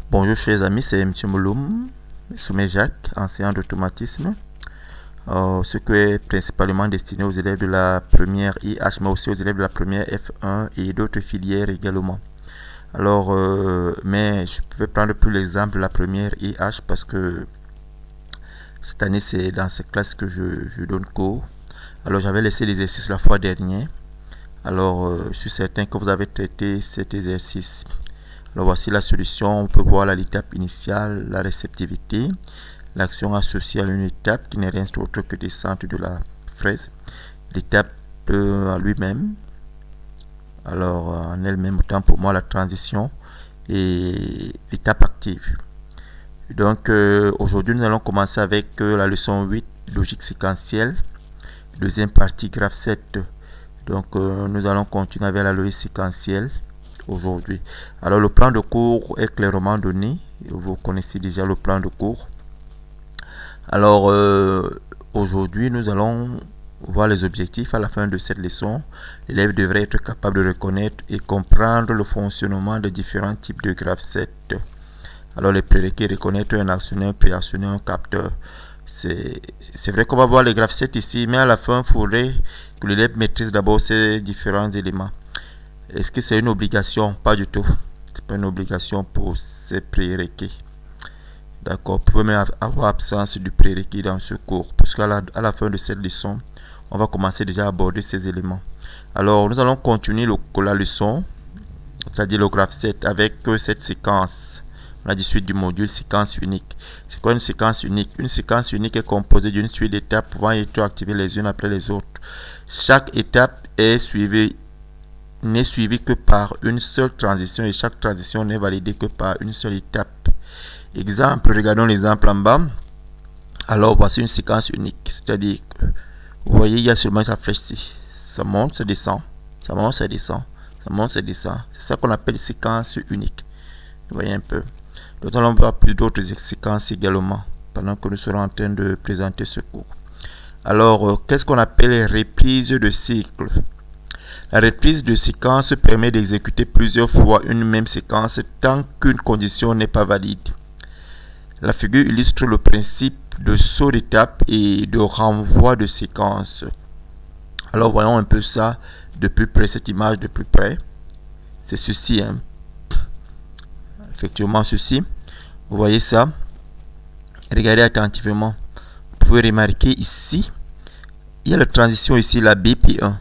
Bonjour chers amis, c'est M. Mouloum, Soumé Jacques, enseignant d'automatisme, ce qui est principalement destiné aux élèves de la première IH, mais aussi aux élèves de la première F1 et d'autres filières également. Alors, mais je pouvais prendre plus l'exemple de la première IH parce que cette année c'est dans cette classe que je donne cours. Alors j'avais laissé l'exercice la fois dernière. Alors, je suis certain que vous avez traité cet exercice. Alors voici la solution. On peut voir l'étape initiale, la réceptivité, l'action associée à une étape qui n'est rien d'autre que descente de la fraise, l'étape en lui-même, alors en elle-même, autant pour moi la transition et l'étape active. Donc aujourd'hui nous allons commencer avec la leçon 8, logique séquentielle, deuxième partie graphe 7. Donc nous allons continuer avec la logique séquentielle aujourd'hui. Alors le plan de cours est clairement donné, vous connaissez déjà le plan de cours. Alors aujourd'hui nous allons voir les objectifs. À la fin de cette leçon, l'élève devrait être capable de reconnaître et comprendre le fonctionnement des différents types de graphe 7. Alors les prérequis: reconnaître un actionnaire, préactionnaire, un capteur. C'est vrai qu'on va voir les graphes 7 ici, mais à la fin il faudrait que l'élève maîtrise d'abord ces différents éléments. Est-ce que c'est une obligation? Pas du tout. C'est pas une obligation pour ces prérequis. D'accord. Vous pouvez même avoir absence du prérequis dans ce cours, parce qu'à la fin de cette leçon, on va commencer déjà à aborder ces éléments. Alors, nous allons continuer la leçon, c'est-à-dire le graphe 7, avec cette séquence. On a dit suite du module séquence unique. C'est quoi une séquence unique? Une séquence unique est composée d'une suite d'étapes pouvant être activées les unes après les autres. Chaque étape n'est suivie que par une seule transition et chaque transition n'est validée que par une seule étape. Exemple, regardons l'exemple en bas. Alors voici une séquence unique, c'est-à-dire que vous voyez, il y a seulement sa flèche ici. Ça monte, ça descend, ça monte, ça descend, ça monte, ça descend. C'est ça qu'on appelle séquence unique. Vous voyez un peu. Donc nous allons voir plus d'autres séquences également pendant que nous serons en train de présenter ce cours. Alors, qu'est-ce qu'on appelle reprise de cycle? La reprise de séquence permet d'exécuter plusieurs fois une même séquence tant qu'une condition n'est pas valide. La figure illustre le principe de saut d'étape et de renvoi de séquence. Alors voyons un peu ça de plus près, cette image de plus près. C'est ceci, hein. Effectivement ceci. Vous voyez ça? Regardez attentivement. Vous pouvez remarquer ici, il y a la transition ici, la BP1.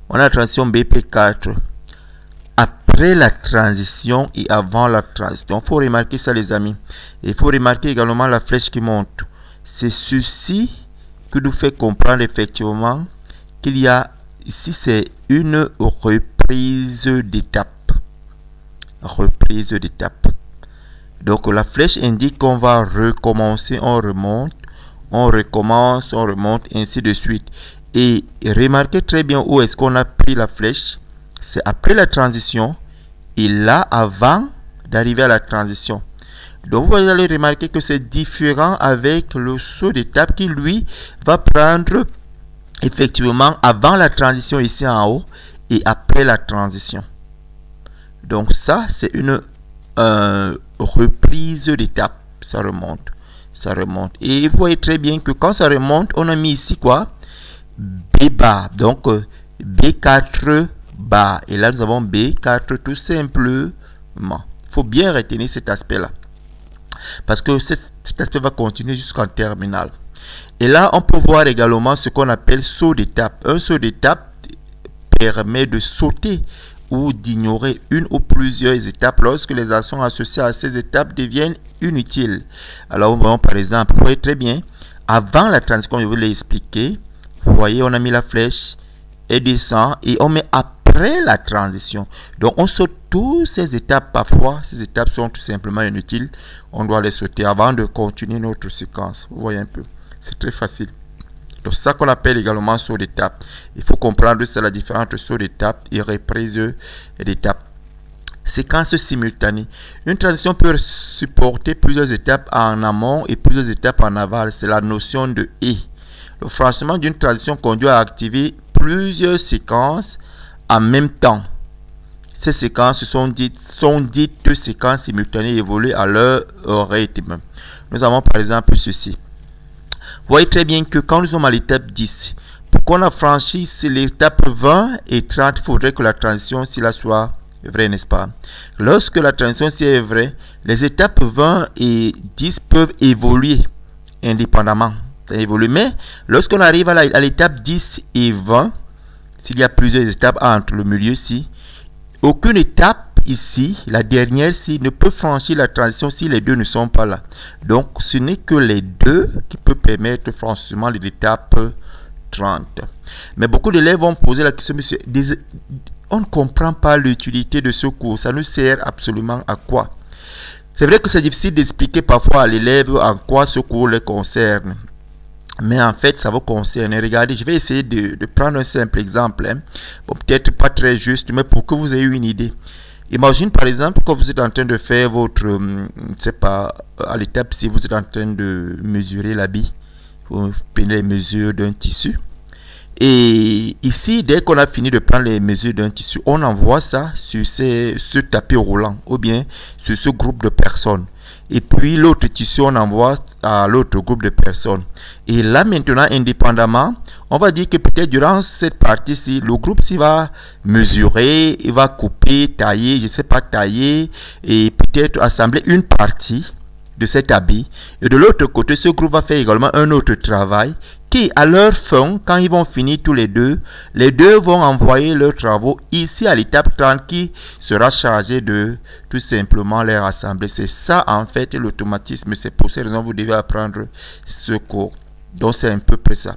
On a la transition BP4. Après la transition et avant la transition. Il faut remarquer ça, les amis. Et il faut remarquer également la flèche qui monte. C'est ceci qui nous fait comprendre effectivement qu'il y a ici, c'est une reprise d'étape. Reprise d'étape. Donc la flèche indique qu'on va recommencer, on remonte, on recommence, on remonte, ainsi de suite. Et remarquez très bien où est-ce qu'on a pris la flèche. C'est après la transition et là avant d'arriver à la transition. Donc vous allez remarquer que c'est différent avec le saut d'étape qui lui va prendre effectivement avant la transition ici en haut et après la transition. Donc ça c'est une reprise d'étape. Ça remonte, ça remonte. Et vous voyez très bien que quand ça remonte, on a mis ici quoi? B bar, donc B4 bar. Et là, nous avons B4 tout simplement. Il faut bien retenir cet aspect-là. Parce que cet aspect va continuer jusqu'en terminale. Et là, on peut voir également ce qu'on appelle saut d'étape. Un saut d'étape permet de sauter ou d'ignorer une ou plusieurs étapes lorsque les actions associées à ces étapes deviennent inutiles. Alors, nous voyons par exemple, vous voyez très bien, avant la transition, comme je vous l'ai expliqué, vous voyez, on a mis la flèche et descend et on met après la transition. Donc, on saute toutes ces étapes. Parfois, ces étapes sont tout simplement inutiles. On doit les sauter avant de continuer notre séquence. Vous voyez un peu. C'est très facile. Donc, c'est ça qu'on appelle également saut d'étape. Il faut comprendre c'est la différence entre saut d'étape et reprise d'étape. Séquence simultanée. Une transition peut supporter plusieurs étapes en amont et plusieurs étapes en aval. C'est la notion de « et ». Le franchissement d'une transition conduit à activer plusieurs séquences en même temps. Ces séquences sont dites séquences simultanées évoluées à leur rythme. Nous avons par exemple ceci. Vous voyez très bien que quand nous sommes à l'étape 10, pour qu'on a franchi l'étape 20 et 30, il faudrait que la transition soit vraie, n'est-ce pas? Lorsque la transition est vraie, les étapes 20 et 10 peuvent évoluer indépendamment. Mais lorsqu'on arrive à l'étape 10 et 20, s'il y a plusieurs étapes entre le milieu-ci, aucune étape ici, la dernière-ci, ne peut franchir la transition si les deux ne sont pas là. Donc, ce n'est que les deux qui peuvent permettre le franchissement de l'étape 30. Mais beaucoup d'élèves vont poser la question, monsieur, on ne comprend pas l'utilité de ce cours, ça nous sert absolument à quoi? C'est vrai que c'est difficile d'expliquer parfois à l'élève en quoi ce cours les concerne. Mais en fait, ça vous concerne. Regardez, je vais essayer de prendre un simple exemple. Bon, peut-être pas très juste, mais pour que vous ayez une idée. Imagine par exemple que vous êtes en train de faire votre, je ne sais pas, à l'étape si vous êtes en train de mesurer l'habit. Vous prenez les mesures d'un tissu. Et ici, dès qu'on a fini de prendre les mesures d'un tissu, on envoie ça sur ce tapis roulant ou bien sur ce groupe de personnes. Et puis l'autre tissu, on envoie à l'autre groupe de personnes. Et là maintenant, indépendamment, on va dire que peut-être durant cette partie-ci, le groupe-ci va mesurer, il va couper, tailler, je ne sais pas, tailler, et peut-être assembler une partie de cet habit. Et de l'autre côté, ce groupe va faire également un autre travail qui, à leur fin, quand ils vont finir tous les deux vont envoyer leurs travaux ici à l'étape 30 qui sera chargé de tout simplement les rassembler. C'est ça en fait l'automatisme. C'est pour ces raisons que vous devez apprendre ce cours. Donc c'est un peu près ça.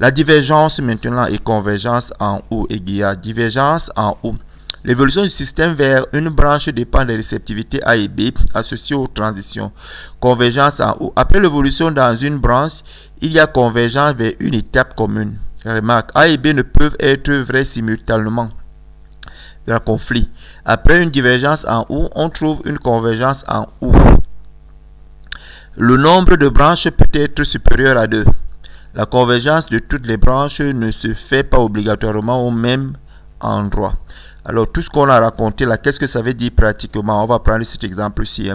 La divergence maintenant et convergence en haut égale divergence en haut. L'évolution du système vers une branche dépend des réceptivités A et B associées aux transitions. Convergence en haut. Après l'évolution dans une branche, il y a convergence vers une étape commune. Remarque, A et B ne peuvent être vrais simultanément. Il y a un conflit. Après une divergence en haut, on trouve une convergence en haut. Le nombre de branches peut être supérieur à 2. La convergence de toutes les branches ne se fait pas obligatoirement au même endroit. Alors, tout ce qu'on a raconté là, qu'est-ce que ça veut dire pratiquement? On va prendre cet exemple-ci.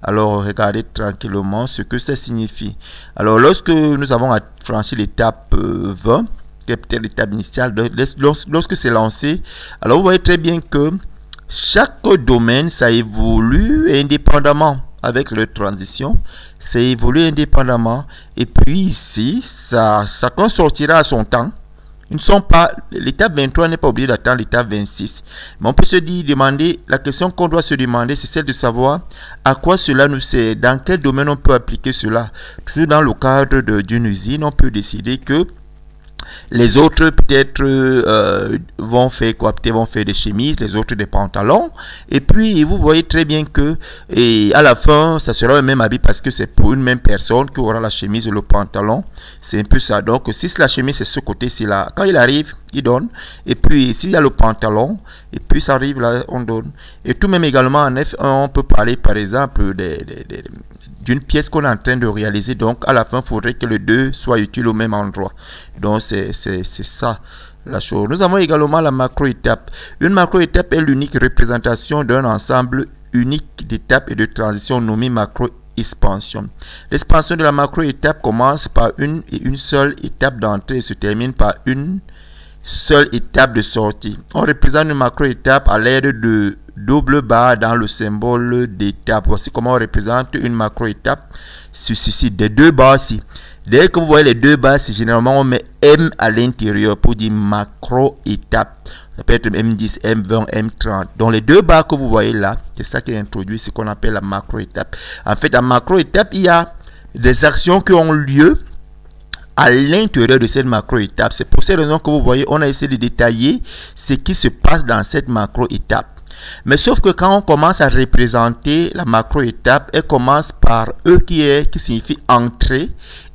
Alors, regardez tranquillement ce que ça signifie. Alors, lorsque nous avons franchi l'étape 20, qui est peut-être l'étape initiale, lorsque c'est lancé, alors vous voyez très bien que chaque domaine, ça évolue indépendamment avec leur transition. Ça évolue indépendamment. Et puis ici, chacun sortira à son temps. Ils ne sont pas, l'étape 23 n'est pas obligé d'attendre l'étape 26. Mais on peut se demander, la question qu'on doit se demander, c'est celle de savoir à quoi cela nous sert, dans quel domaine on peut appliquer cela. Toujours dans le cadre d'une usine, on peut décider que les autres peut-être vont faire quoi? Peut-être vont faire des chemises, les autres des pantalons. Et puis vous voyez très bien que à la fin, ça sera le même habit parce que c'est pour une même personne qui aura la chemise et le pantalon. C'est un peu ça. Donc si la chemise c'est ce côté-ci là, quand il arrive, il donne. Et puis s'il y a le pantalon, et puis ça arrive là, on donne. Et tout même également en F1, on peut parler par exemple d'une pièce qu'on est en train de réaliser. Donc à la fin, il faudrait que les deux soient utiles au même endroit. Donc c'est ça la chose. Nous avons également la macro-étape. Une macro-étape est l'unique représentation d'un ensemble unique d'étapes et de transitions nommées macro-expansion. L'expansion de la macro-étape commence par une seule étape d'entrée et se termine par une seule étape de sortie. On représente une macro-étape à l'aide de double barre dans le symbole d'étape. Voici comment on représente une macro-étape. Ceci, des deux barres ici. Dès que vous voyez les deux barres, généralement on met M à l'intérieur pour dire macro-étape. Ça peut être M10, M20, M30. Donc les deux barres que vous voyez là, c'est ça qui est introduit, ce qu'on appelle la macro-étape. En fait, la macro-étape, il y a des actions qui ont lieu à l'intérieur de cette macro-étape. C'est pour ces raisons que vous voyez, on a essayé de détailler ce qui se passe dans cette macro-étape. Mais sauf que quand on commence à représenter la macro-étape, elle commence par E qui signifie entrée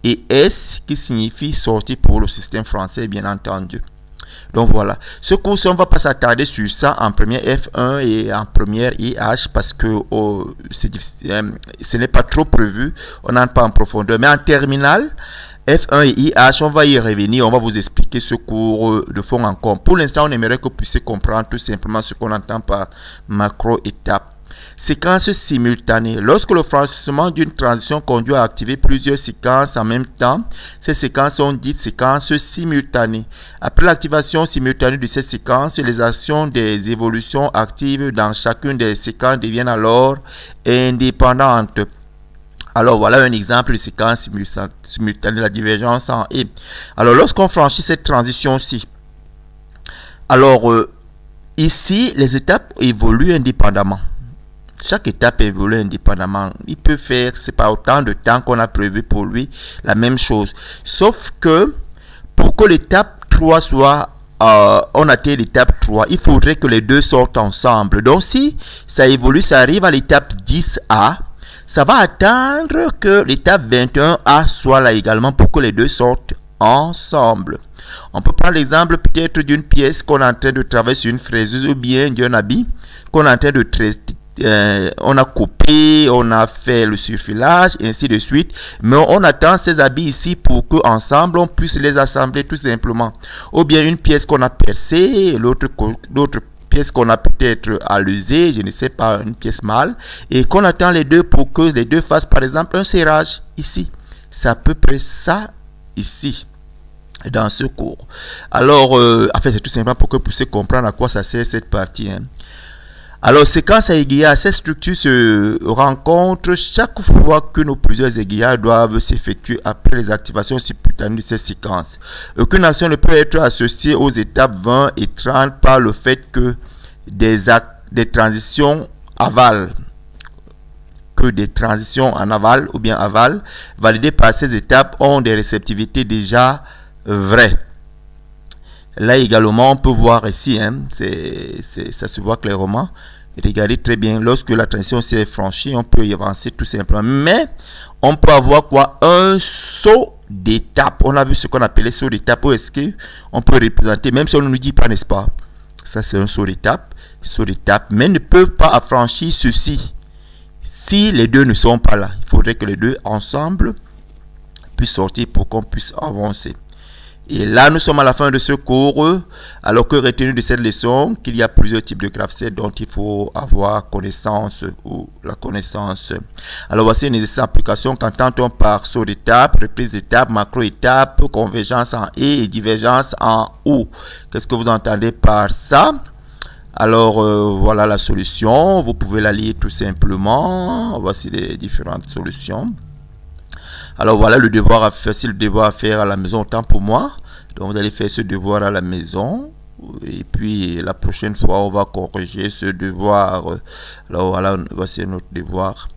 et S qui signifie sortie pour le système français, bien entendu. Donc voilà, ce cours-ci, on va pas s'attarder sur ça en première F1 et en première IH parce que ce n'est pas trop prévu, on n'entre pas en profondeur. Mais en terminale, F1 et IH, on va y revenir, on va vous expliquer ce cours de fond en comble. Pour l'instant, on aimerait que vous puissiez comprendre tout simplement ce qu'on entend par macro-étape. Séquence simultanée. Lorsque le franchissement d'une transition conduit à activer plusieurs séquences en même temps, ces séquences sont dites séquences simultanées. Après l'activation simultanée de ces séquences, les actions des évolutions actives dans chacune des séquences deviennent alors indépendantes. Alors voilà un exemple de séquence simultanée, la divergence en E. Alors lorsqu'on franchit cette transition-ci, alors ici les étapes évoluent indépendamment. Chaque étape évolue indépendamment. Il peut faire, c'est pas autant de temps qu'on a prévu pour lui, la même chose. Sauf que pour que l'étape 3 soit, on atteigne l'étape 3, il faudrait que les deux sortent ensemble. Donc si ça évolue, ça arrive à l'étape 10A, ça va attendre que l'étape 21A soit là également pour que les deux sortent ensemble. On peut prendre l'exemple peut-être d'une pièce qu'on est en train de travailler sur une fraiseuse ou bien d'un habit qu'on est en train de traiter. On a coupé, on a fait le surfilage, et ainsi de suite. Mais on attend ces habits ici pour que ensemble on puisse les assembler tout simplement. Ou bien une pièce qu'on a percée, l'autre pièce qu'on a peut-être allusée, je ne sais pas, une pièce mâle, et qu'on attend les deux pour que les deux fassent par exemple un serrage ici. C'est à peu près ça ici dans ce cours. Alors, en fait, c'est tout simplement pour que vous puissiez comprendre à quoi ça sert cette partie. Alors, séquence à aiguillage, ces structures se rencontrent chaque fois qu'une ou plusieurs aiguillages doivent s'effectuer après les activations simultanées de ces séquences. Aucune action ne peut être associée aux étapes 20 et 30 par le fait que des transitions aval, en aval ou bien aval, validées par ces étapes ont des réceptivités déjà vraies. Là également, on peut voir ici, ça se voit clairement. Regardez très bien, lorsque la transition s'est franchie, on peut y avancer tout simplement. Mais, on peut avoir quoi? Un saut d'étape. On a vu ce qu'on appelait saut d'étape. Où est-ce qu'on peut représenter, même si on ne nous dit pas, n'est-ce pas? Ça, c'est un saut d'étape. Mais ne peuvent pas affranchir ceci. Si les deux ne sont pas là, il faudrait que les deux ensemble puissent sortir pour qu'on puisse avancer. Et là, nous sommes à la fin de ce cours. Alors que retenu de cette leçon, qu'il y a plusieurs types de graph-sets dont il faut avoir connaissance ou la connaissance. Alors voici les applications qu'entend-on par saut d'étape, reprise d'étape, macro-étape, convergence en E et divergence en O. Qu'est-ce que vous entendez par ça? Alors voilà la solution. Vous pouvez la lire tout simplement. Voici les différentes solutions. Alors voilà le devoir à faire, c'est le devoir à faire à la maison, autant pour moi. Donc vous allez faire ce devoir à la maison. Et puis la prochaine fois, on va corriger ce devoir. Alors voilà, voici notre devoir.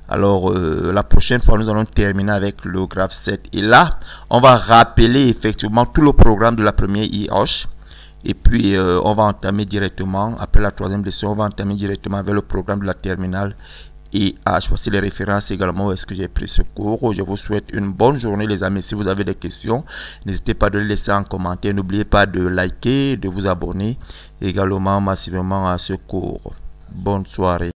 Alors la prochaine fois, nous allons terminer avec le graph 7. Et là, on va rappeler effectivement tout le programme de la première IH. Et puis on va entamer directement, après la troisième leçon, on va entamer directement avec le programme de la terminale. Et voici les références également où est-ce que j'ai pris ce cours. Je vous souhaite une bonne journée les amis. Si vous avez des questions, n'hésitez pas de les laisser en commentaire. N'oubliez pas de liker, de vous abonner également massivement à ce cours. Bonne soirée.